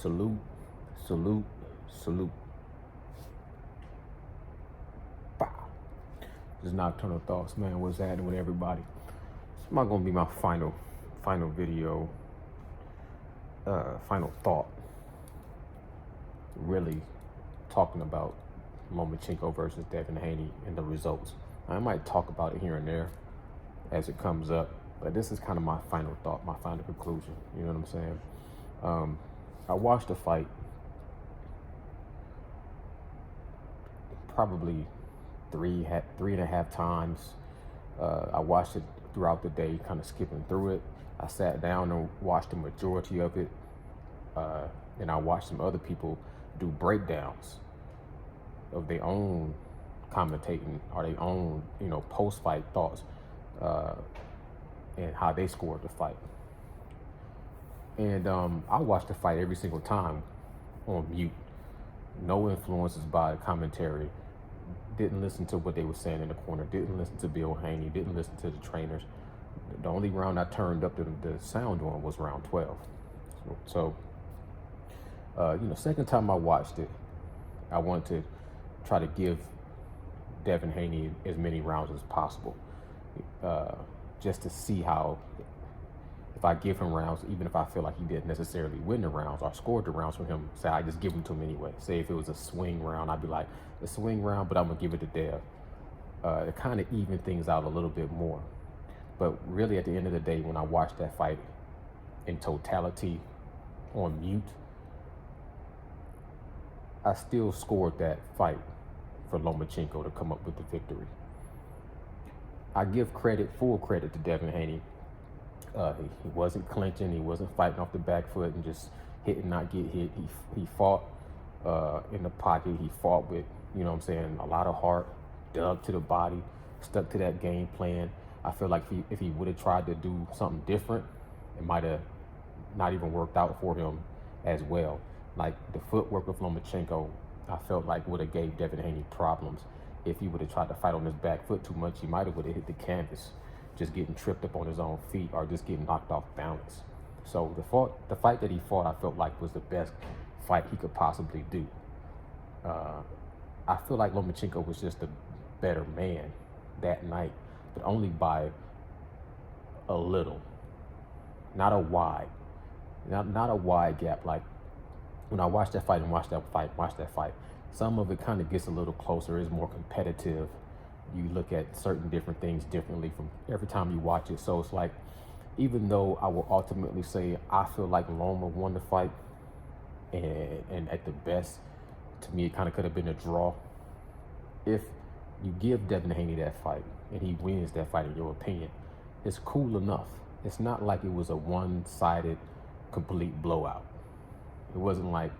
Salute, salute, salute. Bow. Just nocturnal thoughts, man. What's happening with everybody? It's not gonna be my final video, final thought. Really talking about Lomachenko versus Devin Haney and the results. I might talk about it here and there as it comes up, but this is kind of my final thought, my final conclusion. You know what I'm saying? I watched the fight probably three and a half times. I watched it throughout the day, kind of skipping through it. I sat down and watched the majority of it, and I watched some other people do breakdowns of their own commentating or their own, post-fight thoughts and how they scored the fight. And I watched the fight every single time on mute. No influences by the commentary. Didn't listen to what they were saying in the corner. Didn't listen to Bill Haney. Didn't listen to the trainers. The only round I turned up the sound on was round 12. So, second time I watched it, I wanted to try to give Devin Haney as many rounds as possible, just to see how, if I give him rounds, even if I feel like he didn't necessarily win the rounds or scored the rounds from him, say I just give them to him anyway. Say if it was a swing round, I'd be like, a swing round, but I'm gonna give it to Dev. To kind of even things out a little bit more. But really at the end of the day, when I watched that fight in totality on mute, I still scored that fight for Lomachenko to come up with the victory. I give full credit to Devin Haney. He wasn't clinching, he wasn't fighting off the back foot and just hit and not get hit. He fought in the pocket. He fought with, a lot of heart, dug to the body, stuck to that game plan. I feel like if he would have tried to do something different, it might have not even worked out for him as well. Like the footwork of Lomachenko, I felt like would have gave Devin Haney problems. If he would have tried to fight on his back foot too much, he might have hit the canvas, just getting tripped up on his own feet or just getting knocked off balance. So the fight that he fought, I felt like was the best fight he could possibly do. I feel like Lomachenko was just a better man that night, but only by a little, not a wide gap. Like when I watched that fight and watched that fight, some of it kind of gets a little closer, is more competitive. You look at certain different things differently from every time you watch it. So it's like, even though I will ultimately say I feel like Loma won the fight, and at the best, to me, it kind of could have been a draw. If you give Devin Haney that fight and he wins that fight, in your opinion, it's cool enough. It's not like it was a one-sided, complete blowout. It wasn't like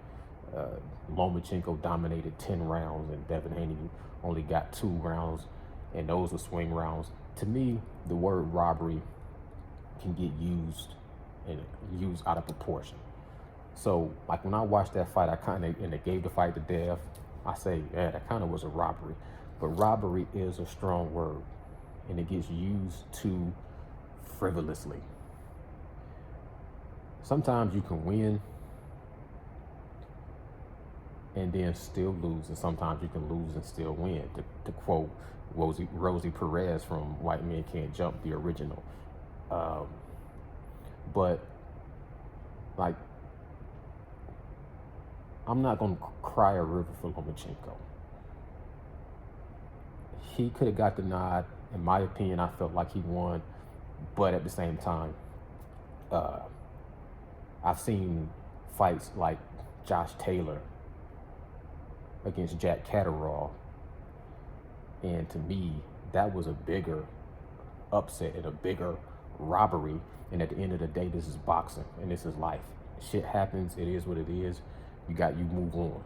Lomachenko dominated 10 rounds and Devin Haney only got 2 rounds and those were swing rounds. To me, the word robbery can get used out of proportion. So like when I watched that fight, and they gave the fight to Dev, I say, yeah, that kind of was a robbery. But robbery is a strong word and it gets used too frivolously. Sometimes you can win and then still lose, and sometimes you can lose and still win, to quote Rosie Perez from White Men Can't Jump, the original. But like, I'm not gonna cry a river for Lomachenko. He could have got the nod. In my opinion, I felt like he won, but at the same time, I've seen fights like Josh Taylor against Jack Catterall, and to me, that was a bigger upset and a bigger robbery. And at the end of the day, this is boxing and this is life. Shit happens. It is what it is. You move on.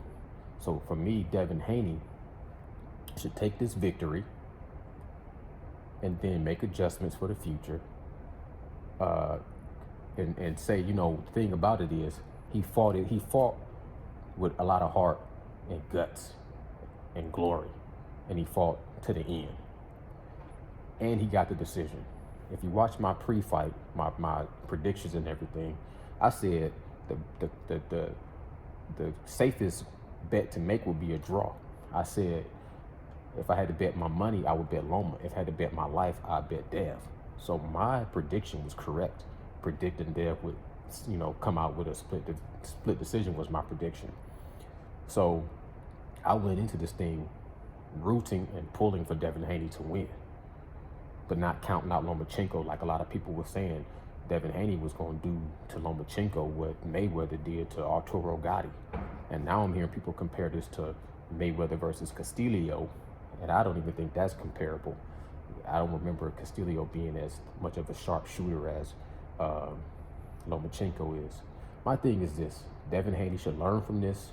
So for me, Devin Haney should take this victory and then make adjustments for the future. And say, the thing about it is he fought with a lot of heart and guts and glory, and he fought to the end, and he got the decision. If you watch my pre-fight, my predictions and everything, I said the the safest bet to make would be a draw. I said if I had to bet my money, I would bet Loma. If I had to bet my life, I'd bet Dev. So my prediction was correct. Predicting Dev would, come out with a split decision was my prediction. So I went into this thing rooting and pulling for Devin Haney to win, but not counting out Lomachenko like a lot of people were saying. Devin Haney was going to do to Lomachenko what Mayweather did to Arturo Gatti. And now I'm hearing people compare this to Mayweather versus Castillo, and I don't even think that's comparable. I don't remember Castillo being as much of a sharp shooter as Lomachenko is. My thing is this: Devin Haney should learn from this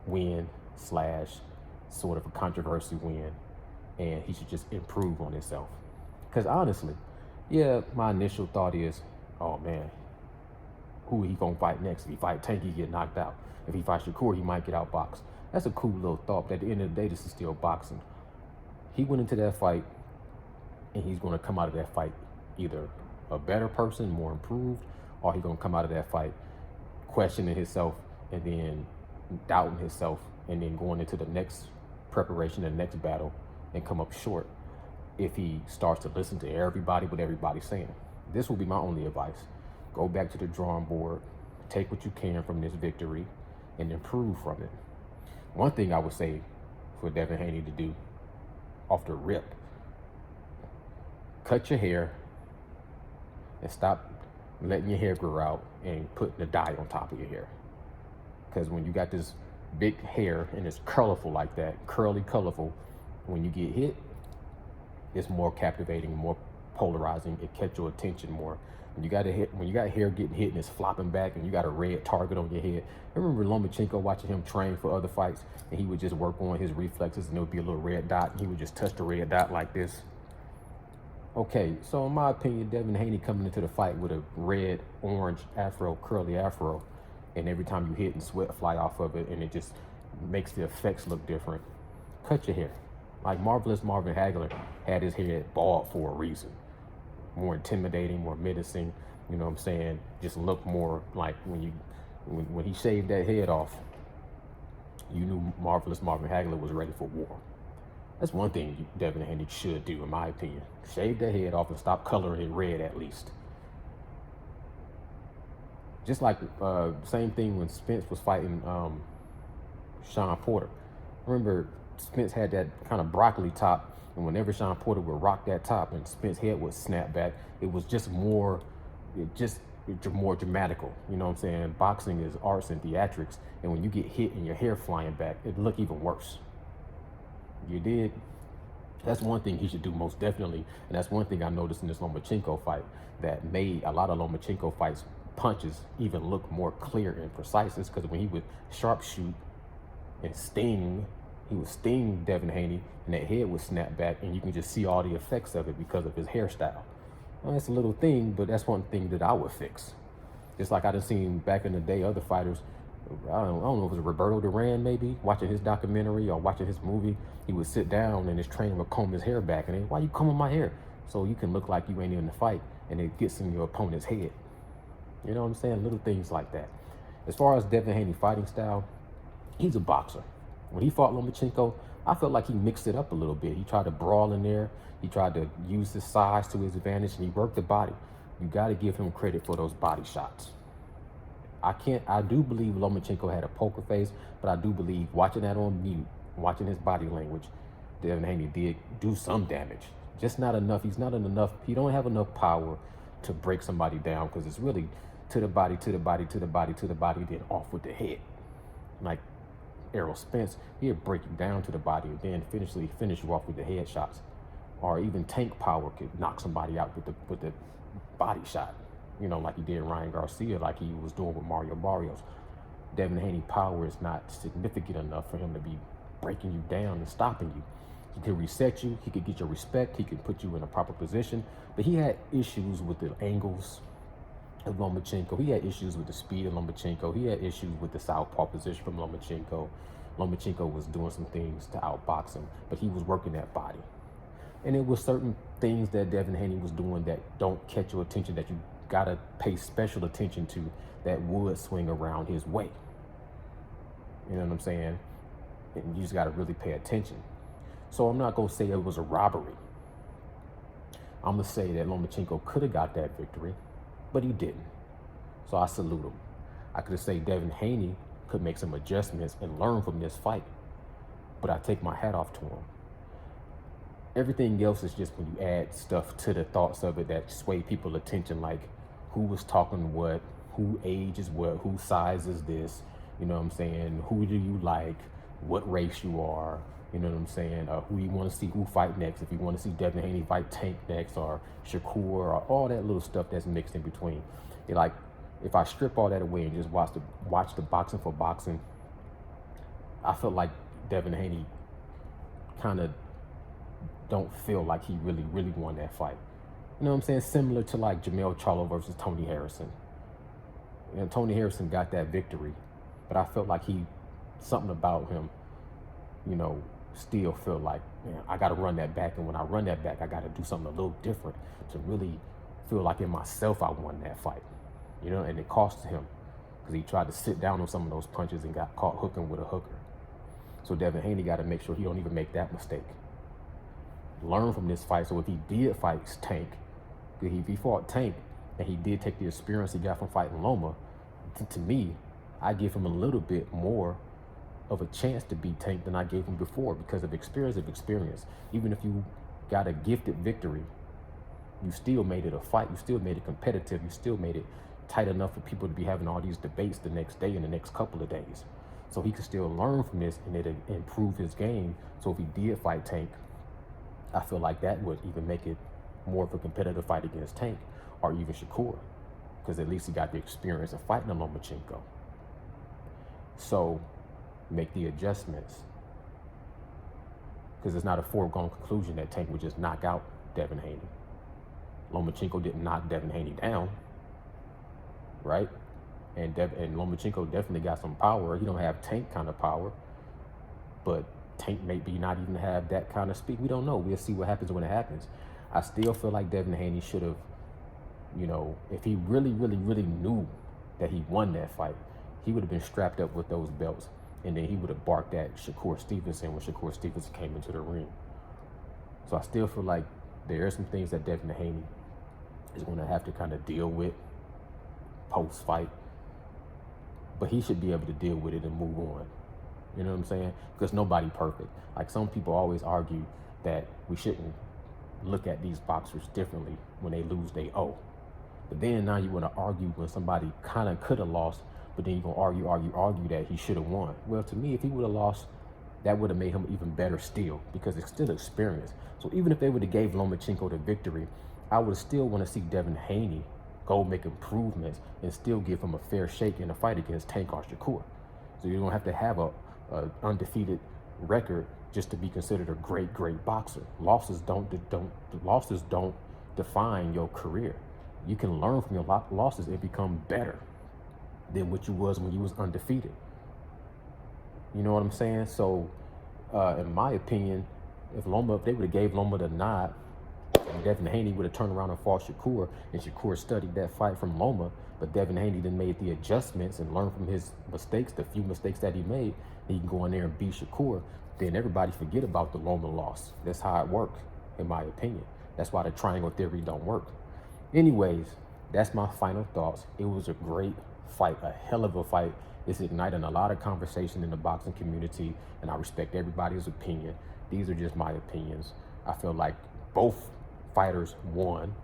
win / sort of a controversy win, and he should just improve on himself. Because honestly, yeah, my initial thought is, oh man, who he gonna fight next? If he fight Tank, he get knocked out. If he fight Shakur, he might get outboxed. That's a cool little thought, but at the end of the day, this is still boxing. He went into that fight, and he's gonna come out of that fight either a better person, more improved, or he's gonna come out of that fight questioning himself and then doubting himself and then going into the next preparation, the next battle, and come up short if he starts to listen to everybody, what everybody's saying. This will be my only advice. Go back to the drawing board, take what you can from this victory, and improve from it. One thing I would say for Devin Haney to do off the rip, cut your hair and stop letting your hair grow out and putting the dye on top of your hair. Because when you got this big hair and it's colorful like that, curly, colorful, when you get hit, it's more captivating, more polarizing. It catch your attention more. When you got hair getting hit and it's flopping back and you got a red target on your head. I remember Lomachenko watching him train for other fights, and he would just work on his reflexes and there would be a little red dot and he would just touch the red dot like this. Okay, so in my opinion, Devin Haney coming into the fight with a red, orange afro, curly afro, and every time you hit and sweat fly off of it, and it just makes the effects look different. Cut your hair. Like Marvelous Marvin Hagler had his hair bald for a reason. More intimidating, more menacing, you know what I'm saying? Just look more like when he shaved that head off, you knew Marvelous Marvin Hagler was ready for war. That's one thing Devin Haney should do, in my opinion. Shave that head off and stop coloring it red at least. Just like same thing when Spence was fighting Sean Porter. I remember Spence had that kind of broccoli top, and whenever Sean Porter would rock that top and Spence's head would snap back, it was just more dramatical. You know what I'm saying? Boxing is arts and theatrics, and when you get hit and your hair flying back, it look even worse. You did. That's one thing he should do most definitely, and that's one thing I noticed in this Lomachenko fight that made a lot of Lomachenko fights punches even look more clear and precise. Is because when he would sharpshoot and sting, he would sting Devin Haney, and that head would snap back, and you can just see all the effects of it because of his hairstyle. Well, that's a little thing, but that's one thing that I would fix. Just like I done seen back in the day other fighters. I don't know if it was Roberto Duran, maybe, watching his documentary or watching his movie, he would sit down and his trainer would comb his hair back, and then, why you combing my hair? So you can look like you ain't in the fight, and it gets in your opponent's head. You know what I'm saying? Little things like that. As far as Devin Haney fighting style, he's a boxer. When he fought Lomachenko, I felt like he mixed it up a little bit. He tried to brawl in there. He tried to use his size to his advantage, and he worked the body. You got to give him credit for those body shots. I do believe Lomachenko had a poker face, but I do believe, watching that on mute, watching his body language, Devin Haney did do some damage. Just not enough. He don't have enough power to break somebody down, because it's really to the body, to the body, to the body, to the body, then off with the head. Like Errol Spence, he'd break you down to the body and then finish you off with the head shots. Or even Tank Power could knock somebody out with the body shot. You know, like he did Ryan Garcia, like he was doing with Mario Barrios. Devin Haney power is not significant enough for him to be breaking you down and stopping you. He could reset you, he could get your respect, he could put you in a proper position, but he had issues with the angles of Lomachenko. He had issues with the speed of Lomachenko. He had issues with the southpaw position from Lomachenko. Lomachenko was doing some things to outbox him, but he was working that body. And it was certain things that Devin Haney was doing that don't catch your attention, that you gotta pay special attention to, that would swing around his way. You know what I'm saying? And you just got to really pay attention. So I'm not going to say it was a robbery. I'm going to say that Lomachenko could have got that victory, but he didn't. So I salute him. I could have said Devin Haney could make some adjustments and learn from this fight, but I take my hat off to him. Everything else is just when you add stuff to the thoughts of it that sway people's attention, like who was talking what, who age is what, who size is this, you know what I'm saying? Who do you like, what race you are, you know what I'm saying? Who you want to see who fight next, if you want to see Devin Haney fight Tank next, or Shakur, or all that little stuff that's mixed in between. Like, if I strip all that away and just watch the boxing for boxing, I feel like Devin Haney kind of don't feel like he really won that fight. You know what I'm saying? Similar to like Jermell Charlo versus Tony Harrison. And Tony Harrison got that victory, but I felt like something about him, you know, still feel like, man, I got to run that back. And when I run that back, I got to do something a little different to really feel like in myself I won that fight. You know, and it cost him because he tried to sit down on some of those punches and got caught hooking with a hooker. So Devin Haney got to make sure he don't even make that mistake. Learn from this fight. So if he did fight Tank, if he fought Tank and he did take the experience he got from fighting Loma, to me, I give him a little bit more of a chance to beat Tank than I gave him before because of experience. Even if you got a gifted victory, you still made it a fight. You still made it competitive. You still made it tight enough for people to be having all these debates the next day and the next couple of days. So he could still learn from this and it'll improve his game. So if he did fight Tank, I feel like that would even make it more of a competitive fight against Tank or even Shakur, because at least he got the experience of fighting a Lomachenko. So make the adjustments, because it's not a foregone conclusion that Tank would just knock out Devin Haney. Lomachenko didn't knock Devin Haney down, right? And Lomachenko definitely got some power. He don't have Tank kind of power, but Tank may be not even have that kind of speed. We don't know. We'll see what happens when it happens. I still feel like Devin Haney should have, you know, if he really knew that he won that fight, he would have been strapped up with those belts, and then he would have barked at Shakur Stevenson when Shakur Stevenson came into the ring. So I still feel like there are some things that Devin Haney is going to have to kind of deal with post-fight, but he should be able to deal with it and move on. You know what I'm saying? Because nobody perfect. Like, some people always argue that we shouldn't look at these boxers differently when they lose, they owe. But then now you want to argue when somebody kind of could have lost, but then you're going to argue that he should have won. Well, to me, if he would have lost, that would have made him even better still, because it's still experience. So even if they would have gave Lomachenko the victory, I would still want to see Devin Haney go make improvements and still give him a fair shake in a fight against Tank or Shakur. So you don't have to have a undefeated record just to be considered a great boxer. Losses don't define your career. You can learn from your losses and become better than what you was when you was undefeated. You know what I'm saying? So in my opinion, if they would have gave Loma the nod, and Devin Haney would have turned around and fought Shakur, and Shakur studied that fight from Loma, but Devin Haney then made the adjustments and learned from his mistakes, the few mistakes that he made, and he can go in there and beat Shakur, then everybody forget about the Loma loss. That's how it worked, in my opinion. That's why the triangle theory don't work. Anyways, that's my final thoughts. It was a great fight, a hell of a fight. It's igniting a lot of conversation in the boxing community, and I respect everybody's opinion. These are just my opinions. I feel like both fighters won,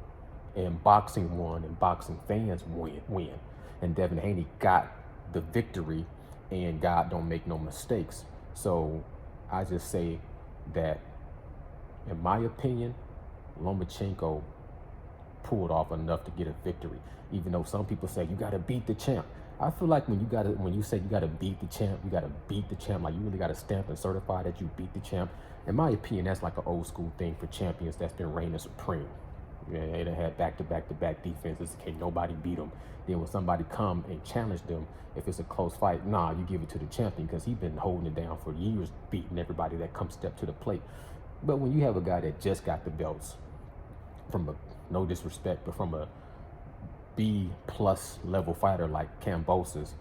and boxing won, and boxing fans win. And Devin Haney got the victory, and God don't make no mistakes. So I just say that, in my opinion, Lomachenko pulled off enough to get a victory, even though some people say you got to beat the champ. I feel like when you say you got to beat the champ, you got to beat the champ, like you really got to stamp and certify that you beat the champ. In my opinion, that's like an old school thing for champions that's been reigning supreme. Yeah, they done had back-to-back defenses. Can't nobody beat them. Then when somebody come and challenge them, if it's a close fight, nah, you give it to the champion, because he's been holding it down for years, beating everybody that comes step to the plate. But when you have a guy that just got the belts, from no disrespect, but from a B+ level fighter like Kambosos,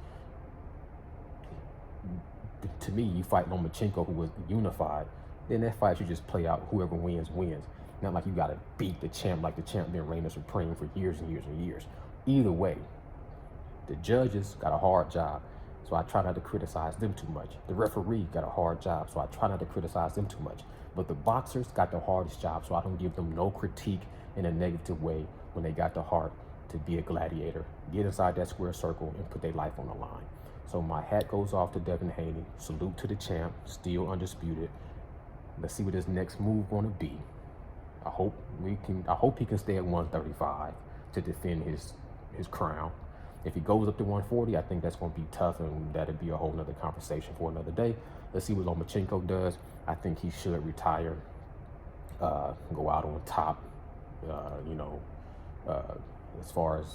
To me, you fight Lomachenko, who was unified, then that fight should just play out. Whoever wins, wins. Not like you got to beat the champ like the champ been reigning supreme for years and years and years. Either way, the judges got a hard job, so I try not to criticize them too much. The referee got a hard job, so I try not to criticize them too much. But the boxers got the hardest job, so I don't give them no critique in a negative way when they got the heart to be a gladiator, get inside that square circle and put their life on the line. So my hat goes off to Devin Haney. Salute to the champ, still undisputed. Let's see what his next move gonna be. I hope he can stay at 135 to defend his crown. If he goes up to 140, I think that's going to be tough, and that'll be a whole nother conversation for another day. Let's see what Lomachenko does. I think he should retire, go out on top. As far as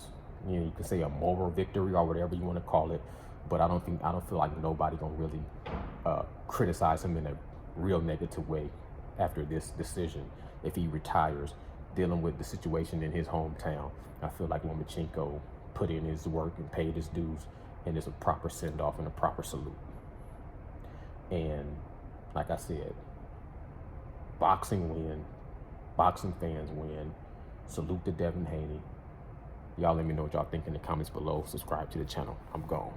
you can say a moral victory or whatever you want to call it, but I don't feel like nobody gonna really criticize him in a real negative way after this decision. If he retires, dealing with the situation in his hometown, I feel like Lomachenko put in his work and paid his dues, and it's a proper send-off and a proper salute. And like I said, boxing win, boxing fans win. Salute to Devin Haney. Y'all let me know what y'all think in the comments below. Subscribe to the channel. I'm gone.